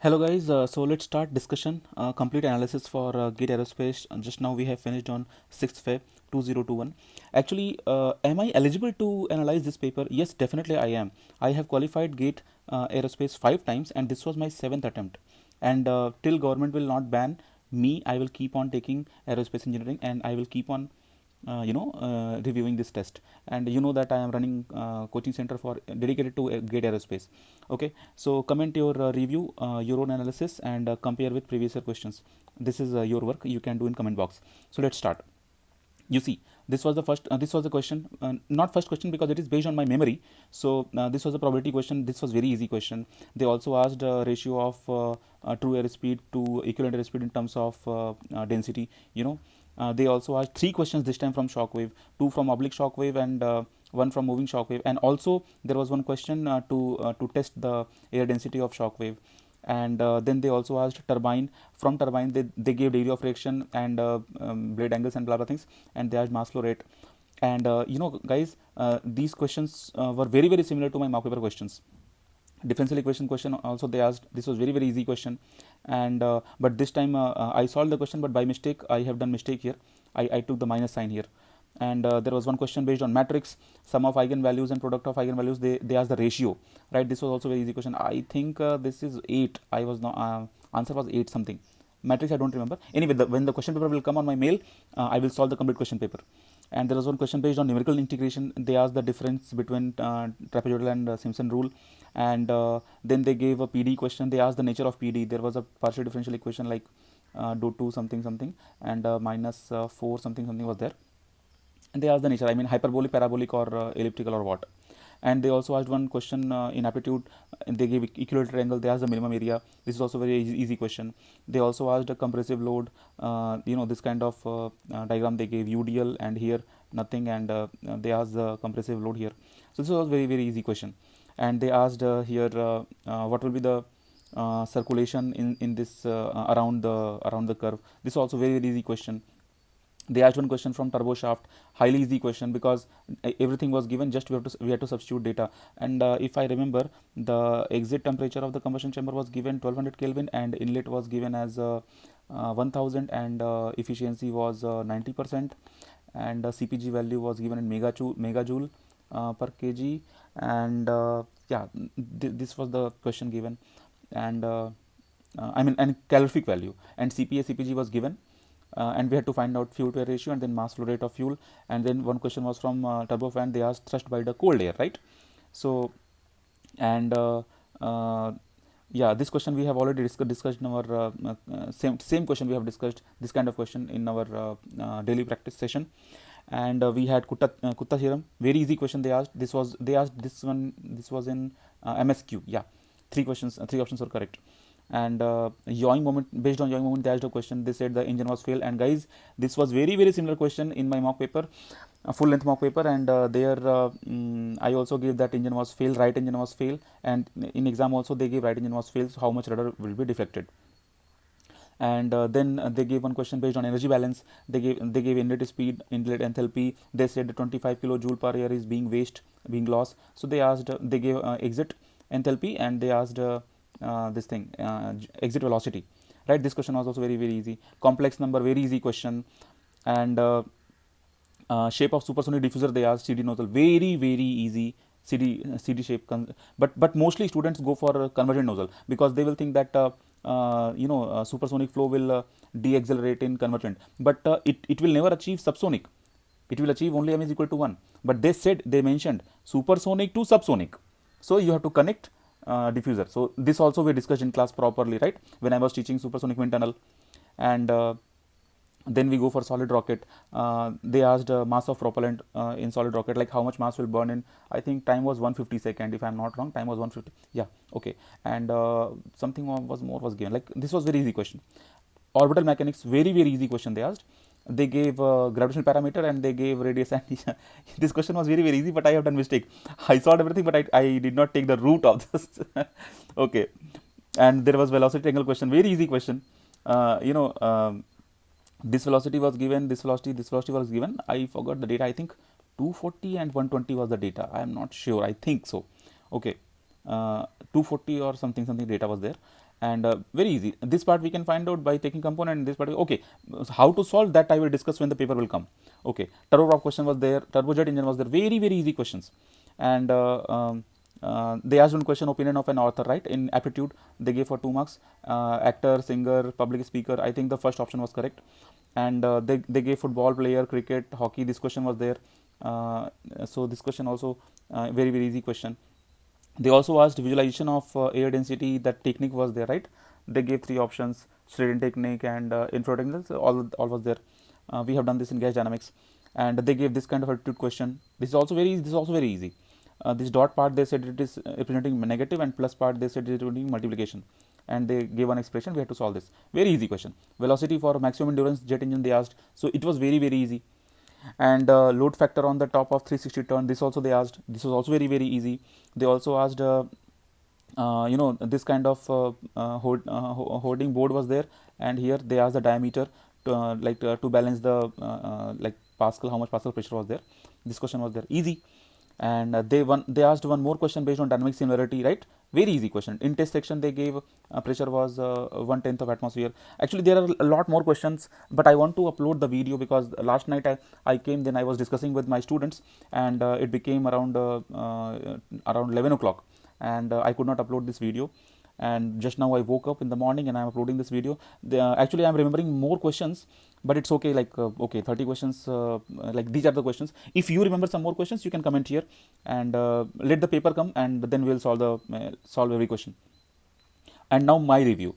Hello guys, so let's start discussion. Complete analysis for Gate Aerospace. Just now we have finished on 6th Feb 2021. Actually, am I eligible to analyze this paper? Yes, definitely I am. I have qualified Gate Aerospace 5 times and this was my 7th attempt. And till government will not ban me, I will keep on taking aerospace engineering and I will keep on reviewing this test. And you know that I am running coaching center for dedicated to Gate Aerospace. Okay, so comment your review, your own analysis, and compare with previous year questions. This is your work. You can do in comment box. So let's start. You see, this was the first. This was the question, not first question because it is based on my memory. So this was a probability question. This was very easy question. They also asked ratio of true airspeed to equivalent airspeed in terms of density. They also asked 3 questions this time from shockwave, 2 from oblique shockwave, and 1 from moving shockwave. And also there was 1 question to test the air density of shockwave. And then they also asked turbine. From turbine they gave degree of friction and blade angles and blah blah things, and they asked mass flow rate. And guys, these questions were very similar to my mock paper questions. Differential equation question also they asked. This was very easy question. And but this time I solved the question, but by mistake I have done mistake here. I took the minus sign here. And there was 1 question based on matrix, sum of eigenvalues and product of eigenvalues. They asked the ratio, right? This was also very easy question. I think this is 8. I was not answer was 8 something. Matrix I don't remember. Anyway, when the question paper will come on my mail, I will solve the complete question paper. And there was 1 question based on numerical integration. They asked the difference between trapezoidal and Simpson rule. And then they gave a PD question. They asked the nature of PD. There was a partial differential equation like dou 2 something and minus 4 something was there. And they asked the nature, I mean hyperbolic, parabolic, or elliptical, or what. And they also asked 1 question in aptitude. They gave equilateral triangle. They asked the minimum area. This is also very easy question. They also asked a compressive load. This kind of diagram they gave UDL, and here nothing. And they asked the compressive load here. So this was very easy question. And they asked here what will be the circulation in this around the curve. This is also very easy question. They asked 1 question from turbo shaft, highly easy question because everything was given, just we had to substitute data. And if I remember, the exit temperature of the combustion chamber was given 1200 Kelvin and inlet was given as 1000, and efficiency was 90%, and CPG value was given in megajoule per kg. And this was the question given. And and calorific value, and CPA CPG was given. And we had to find out fuel to air ratio and then mass flow rate of fuel. And then 1 question was from turbofan. They asked thrust by the cold air, right? So, and this question we have already discussed in our same question we have discussed this kind of question in our daily practice session. And we had Kutta theorem, very easy question they asked. They asked this one. This was in MSQ. Yeah, 3 questions, 3 options were correct. And yawing moment, based on yawing moment, they asked a question. They said the engine was failed. And guys, this was very similar question in my mock paper, a full length mock paper. And there I also gave that engine was failed, right engine was failed. And in exam also they gave right engine was failed, so how much rudder will be deflected. And then they gave 1 question based on energy balance. They gave inlet speed, inlet enthalpy. They said 25 kilojoule per air is being lost. So they gave exit enthalpy, and they asked this thing, exit velocity, right? This question was also very easy. Complex number, very easy question. And shape of supersonic diffuser, they asked CD nozzle, very easy. CD shape, but mostly students go for convergent nozzle because they will think that supersonic flow will de-accelerate in convergent, but it will never achieve subsonic. It will achieve only m is equal to 1. But they mentioned supersonic to subsonic, so you have to connect diffuser. So this also we discussed in class properly, right, when I was teaching supersonic wind tunnel. And then we go for solid rocket. They asked mass of propellant in solid rocket, like how much mass will burn in. I think time was 150 second, if I'm not wrong. Time was 150. Yeah, okay. And something was given. Like this was very easy question. Orbital mechanics, very easy question they asked. They gave gravitational parameter and they gave radius. And this question was very easy, but I have done mistake. I solved everything, but I did not take the root of this. Okay. And there was velocity angle question, very easy question. This velocity was given, this velocity was given. I forgot the data. I think 240 and 120 was the data. I am not sure. I think so. Okay. 240 or something data was there. And very easy. This part we can find out by taking component. This part, okay, how to solve that I will discuss when the paper will come. Okay, turboprop question was there, turbojet engine was there, very easy questions. And they asked one question, opinion of an author, right? In aptitude they gave for 2 marks. Actor, singer, public speaker, I think the first option was correct. And they gave football player, cricket, hockey, this question was there. So this question also very easy question. They also asked visualization of air density, that technique was there, right? They gave 3 options, Schraden technique and infrared technique, all was there. We have done this in gas dynamics. And they gave this kind of attitude question. This is also very easy. This dot part they said it is representing negative, and plus part they said it is representing multiplication. And they gave one expression, we had to solve this. Very easy question. Velocity for maximum endurance jet engine they asked, so it was very easy. And load factor on the top of 360 ton, this also they asked. This was also very easy. They also asked this kind of holding board was there, and here they asked the diameter to, to balance the like Pascal, how much Pascal pressure was there. This question was there, easy. And they asked one more question based on dynamic similarity, right? Very easy question. In test section they gave pressure was 1/10 of atmosphere. Actually there are a lot more questions, but I want to upload the video because last night I came, then I was discussing with my students, and it became around 11 o'clock, and I could not upload this video. And just now I woke up in the morning and I'm uploading this video. Actually I'm remembering more questions, but it's okay, like okay, 30 questions, like these are the questions. If you remember some more questions, you can comment here, and let the paper come, and then we'll solve every question. And now my review.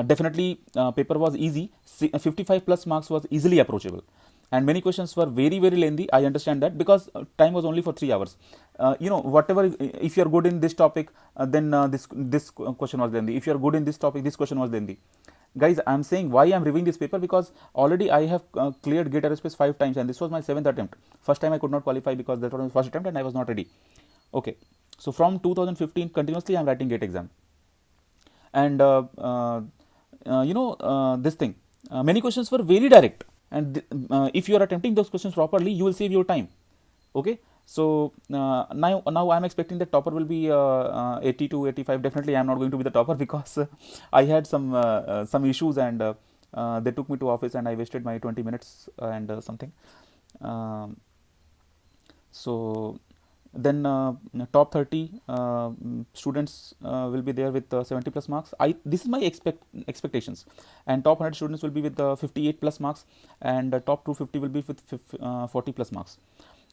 Definitely paper was easy. 55 plus marks was easily approachable, and many questions were very lengthy. I understand that, because time was only for 3 hours. Whatever, if you are good in this topic, then this question was lengthy. If you are good in this topic, this question was lengthy. Guys, I am saying why I am reviewing this paper, because already I have cleared GATE Aerospace 5 times, and this was my 7th attempt. First time I could not qualify because that was my first attempt and I was not ready. Okay, so from 2015 continuously I am writing GATE exam. And this thing, many questions were very direct, and if you are attempting those questions properly, you will save your time. Okay, so now I am expecting that topper will be 80 to 85. Definitely I am not going to be the topper, because I had some issues, and they took me to office and I wasted my 20 minutes and something. So then top 30 students will be there with 70 plus marks. This is my expectations. And top 100 students will be with 58 plus marks, and top 250 will be with 40 plus marks.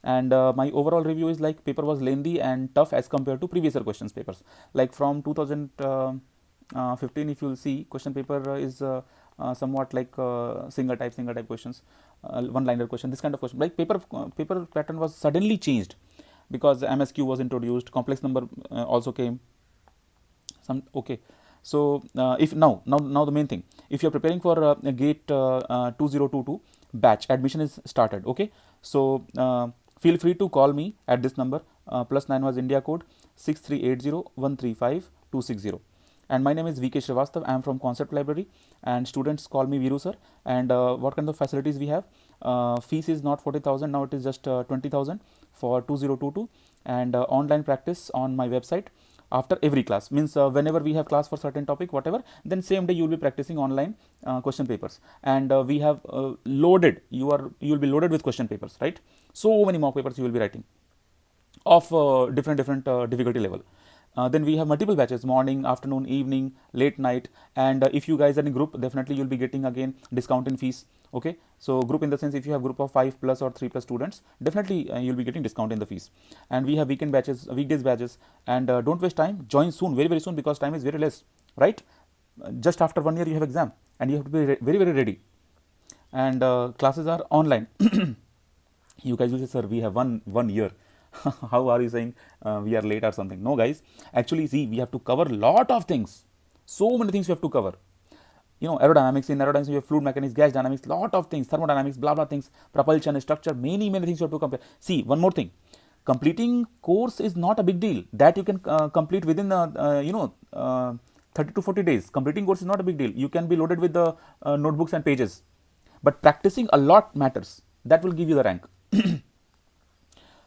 And my overall review is like paper was lengthy and tough as compared to previous year questions papers. Like from 2015, if you will see, question paper is somewhat like single type questions, one liner question, this kind of question. Like paper pattern was suddenly changed because MSQ was introduced, complex number also came. Okay, so if now the main thing, if you are preparing for GATE 2022 batch, admission is started. Okay, so feel free to call me at this number. +9 was India code 6380135260. And my name is VK Srivastav. I am from Concept Library, and students call me Viru sir. And what kind of facilities we have? Fees is not 40,000, now it is just 20,000 for 2022, and online practice on my website after every class. Means whenever we have class for certain topic, whatever, then same day you will be practicing online question papers. And we have loaded, you will be loaded with question papers, right? So many mock papers you will be writing of different difficulty level. Then we have multiple batches, morning, afternoon, evening, late night. And if you guys are in group, definitely you'll be getting again discount in fees. Okay, so group in the sense, if you have group of 5 plus or 3 plus students, definitely you'll be getting discount in the fees. And we have weekend batches, weekdays batches. And don't waste time, join soon, very soon, because time is very less, right? Just after 1 year you have exam, and you have to be very ready. And classes are online. You guys will say, sir, we have one year. How are you saying we are late or something? No, guys, actually, see, we have to cover lot of things. So many things we have to cover. Aerodynamics, in aerodynamics, you have fluid mechanics, gas dynamics, lot of things, thermodynamics, blah things, propulsion, structure, many things you have to compare. See, one more thing, completing course is not a big deal. That you can complete within 30 to 40 days. Completing course is not a big deal. You can be loaded with the notebooks and pages. But practicing a lot matters. That will give you the rank.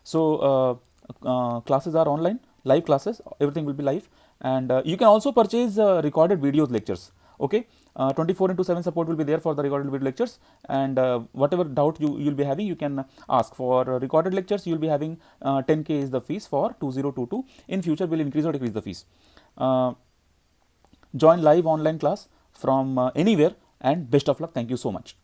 So classes are online. live classes, everything will be live. And you can also purchase recorded videos lectures. Okay, 24/7 support will be there for the recorded video lectures. And whatever doubt you'll be having, you can ask. For recorded lectures, you'll be having 10K is the fees for 2022. In future, we'll increase or decrease the fees. Join live online class from anywhere, and best of luck. Thank you so much.